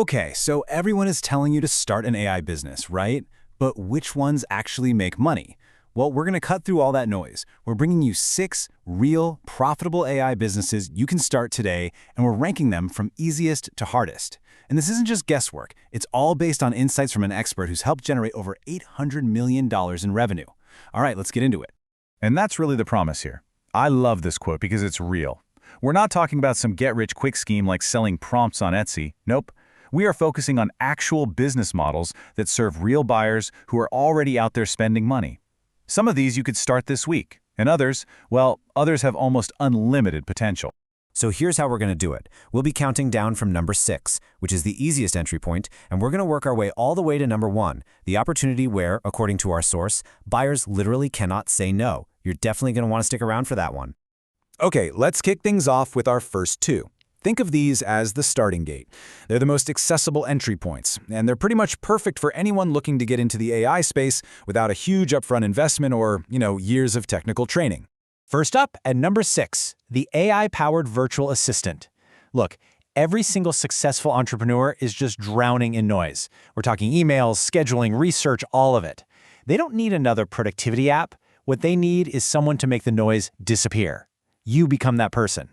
Okay, so everyone is telling you to start an AI business, right? But which ones actually make money? Well, we're going to cut through all that noise. We're bringing you 6 real, profitable AI businesses you can start today, and we're ranking them from easiest to hardest. And this isn't just guesswork. It's all based on insights from an expert who's helped generate over $800 million in revenue. All right, let's get into it. And that's really the promise here. I love this quote because it's real. We're not talking about some get-rich-quick scheme like selling prompts on Etsy. Nope. We are focusing on actual business models that serve real buyers who are already out there spending money. Some of these you could start this week, and others, well, others have almost unlimited potential. So here's how we're going to do it. We'll be counting down from number 6, which is the easiest entry point, and we're going to work our way all the way to number 1, the opportunity where, according to our source, buyers literally cannot say no. You're definitely going to want to stick around for that one. Okay, let's kick things off with our first 2. Think of these as the starting gate. They're the most accessible entry points, and they're pretty much perfect for anyone looking to get into the AI space without a huge upfront investment or, years of technical training. First up, at number 6, the AI-powered virtual assistant. Look, every single successful entrepreneur is just drowning in noise. We're talking emails, scheduling, research, all of it. They don't need another productivity app. What they need is someone to make the noise disappear. You become that person.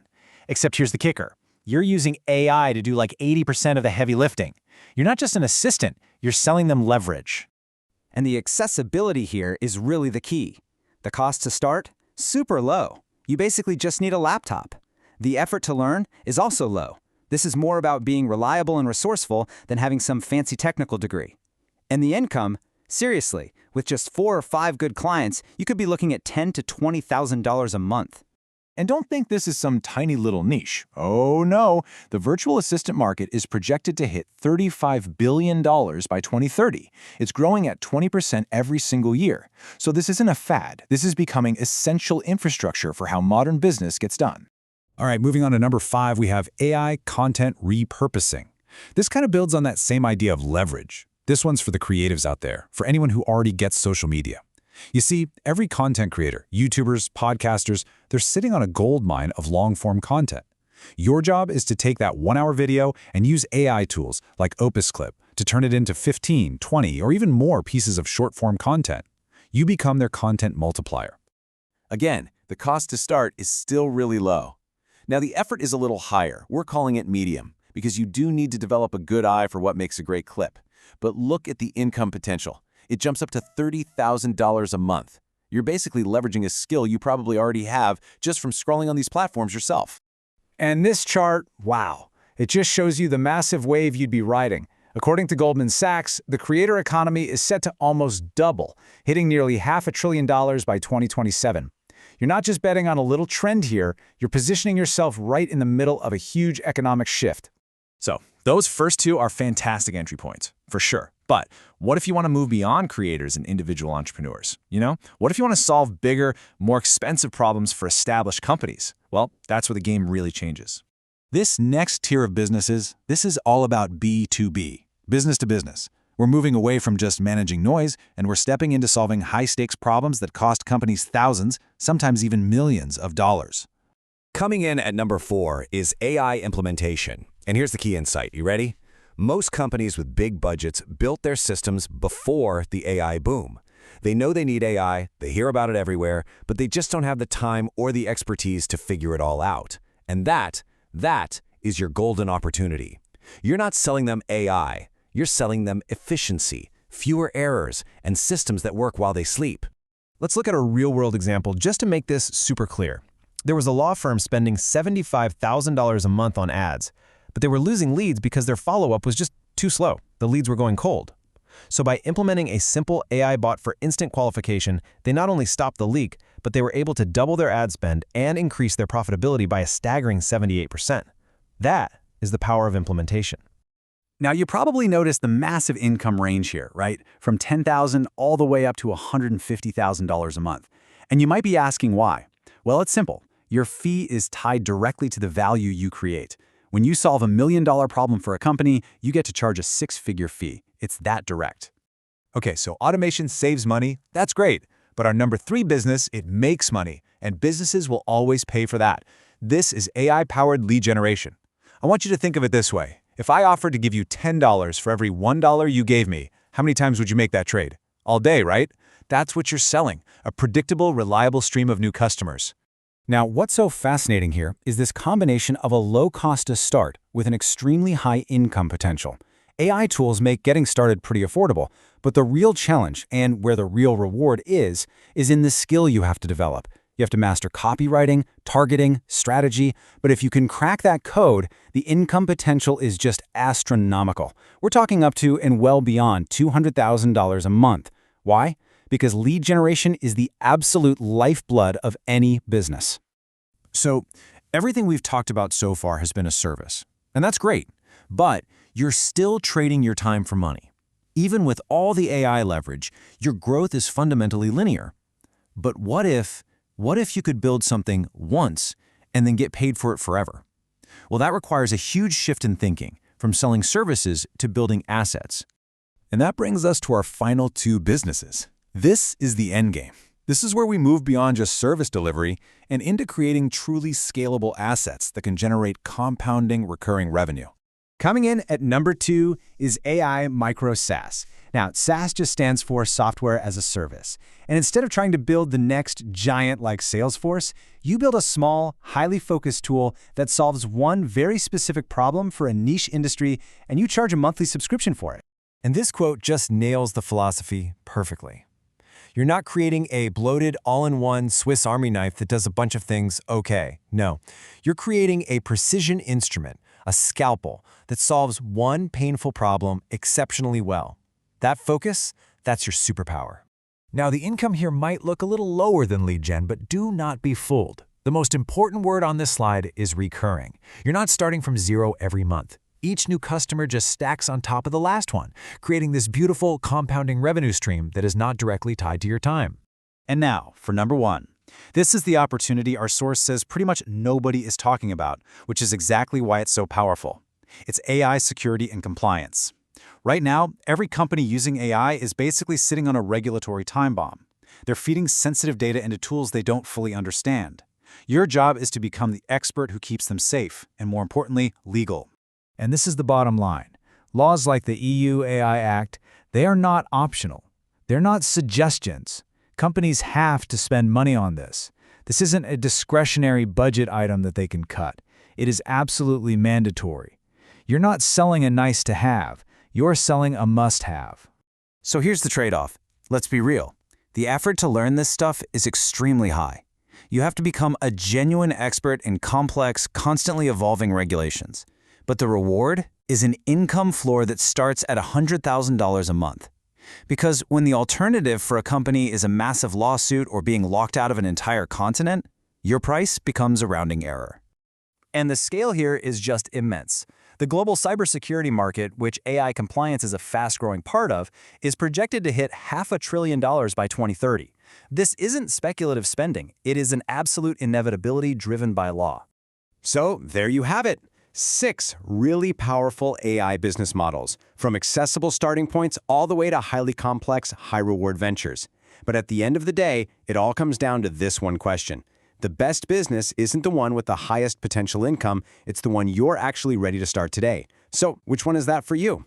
Except here's the kicker. You're using AI to do like 80% of the heavy lifting. You're not just an assistant, you're selling them leverage. And the accessibility here is really the key. The cost to start? Super low. You basically just need a laptop. The effort to learn is also low. This is more about being reliable and resourceful than having some fancy technical degree. And the income? Seriously, with just 4 or 5 good clients, you could be looking at $10,000 to $20,000 a month. And don't think this is some tiny little niche. Oh no, the virtual assistant market is projected to hit $35 billion by 2030. It's growing at 20% every single year. So this isn't a fad. This is becoming essential infrastructure for how modern business gets done. All right, moving on to number 5, we have AI content repurposing. This kind of builds on that same idea of leverage. This one's for the creatives out there, for anyone who already gets social media. You see, every content creator, YouTubers, podcasters, they're sitting on a gold mine of long-form content. Your job is to take that 1-hour video and use AI tools like Opus Clip to turn it into 15, 20, or even more pieces of short-form content. You become their content multiplier. Again, the cost to start is still really low. Now, the effort is a little higher. We're calling it medium, because you do need to develop a good eye for what makes a great clip. But look at the income potential. It jumps up to $30,000 a month. You're basically leveraging a skill you probably already have just from scrolling on these platforms yourself. And this chart, wow, it just shows you the massive wave you'd be riding. According to Goldman Sachs, the creator economy is set to almost double, hitting nearly $500 billion by 2027. You're not just betting on a little trend here, you're positioning yourself right in the middle of a huge economic shift. So, those first 2 are fantastic entry points, for sure. But what if you want to move beyond creators and individual entrepreneurs? What if you want to solve bigger, more expensive problems for established companies? Well, that's where the game really changes. This next tier of businesses, this is all about B2B, business to business. We're moving away from just managing noise, and we're stepping into solving high-stakes problems that cost companies thousands, sometimes even millions of dollars. Coming in at number 4 is AI implementation. And here's the key insight. You ready? Most companies with big budgets built their systems before the AI boom. They know they need AI, they hear about it everywhere, but they just don't have the time or the expertise to figure it all out. And that is your golden opportunity. You're not selling them AI, you're selling them efficiency, fewer errors, and systems that work while they sleep. Let's look at a real-world example just to make this super clear. There was a law firm spending $75,000 a month on ads, but they were losing leads because their follow-up was just too slow. The leads were going cold. So by implementing a simple AI bot for instant qualification, they not only stopped the leak, but they were able to double their ad spend and increase their profitability by a staggering 78%. That is the power of implementation. Now, you probably noticed the massive income range here, right? From $10,000 all the way up to $150,000 a month. And you might be asking why. Well, it's simple. Your fee is tied directly to the value you create. When you solve $1 million problem for a company, you get to charge a 6-figure fee. It's that direct. Okay, so automation saves money. That's great. But our number 3 business, it makes money, and businesses will always pay for that. This is AI-powered lead generation. I want you to think of it this way. If I offered to give you $10 for every $1 you gave me, how many times would you make that trade? All day, right? That's what you're selling, a predictable, reliable stream of new customers. Now, what's so fascinating here is this combination of a low cost to start with an extremely high income potential. AI tools make getting started pretty affordable, but the real challenge, and where the real reward is in the skill you have to develop. You have to master copywriting, targeting, strategy, but if you can crack that code, the income potential is just astronomical. We're talking up to and well beyond $200,000 a month. Why? Because lead generation is the absolute lifeblood of any business. So, everything we've talked about so far has been a service. And that's great, but you're still trading your time for money. Even with all the AI leverage, your growth is fundamentally linear. But what if you could build something once and then get paid for it forever? Well, that requires a huge shift in thinking, from selling services to building assets. And that brings us to our final two businesses. This is the end game. This is where we move beyond just service delivery and into creating truly scalable assets that can generate compounding recurring revenue. Coming in at number 2 is AI Micro SaaS. Now, SaaS just stands for Software as a Service. And instead of trying to build the next giant like Salesforce, you build a small, highly focused tool that solves one very specific problem for a niche industry, and you charge a monthly subscription for it. And this quote just nails the philosophy perfectly. You're not creating a bloated, all-in-one Swiss Army knife that does a bunch of things okay. No, you're creating a precision instrument, a scalpel, that solves one painful problem exceptionally well. That focus, that's your superpower. Now, the income here might look a little lower than lead gen, but do not be fooled. The most important word on this slide is recurring. You're not starting from zero every month. Each new customer just stacks on top of the last one, creating this beautiful compounding revenue stream that is not directly tied to your time. And now, for number 1. This is the opportunity our source says pretty much nobody is talking about, which is exactly why it's so powerful. It's AI security and compliance. Right now, every company using AI is basically sitting on a regulatory time bomb. They're feeding sensitive data into tools they don't fully understand. Your job is to become the expert who keeps them safe, and more importantly, legal. And this is the bottom line. Laws like the EU AI Act, they are not optional. They're not suggestions. Companies have to spend money on this. This isn't a discretionary budget item that they can cut. It is absolutely mandatory. You're not selling a nice-to-have. You're selling a must-have. So here's the trade-off. Let's be real. The effort to learn this stuff is extremely high. You have to become a genuine expert in complex, constantly evolving regulations. But the reward is an income floor that starts at $100,000 a month. Because when the alternative for a company is a massive lawsuit or being locked out of an entire continent, your price becomes a rounding error. And the scale here is just immense. The global cybersecurity market, which AI compliance is a fast-growing part of, is projected to hit $500 billion by 2030. This isn't speculative spending. It is an absolute inevitability driven by law. So there you have it. 6 really powerful AI business models, from accessible starting points all the way to highly complex, high-reward ventures. But at the end of the day, it all comes down to this one question. The best business isn't the one with the highest potential income, it's the one you're actually ready to start today. So which one is that for you?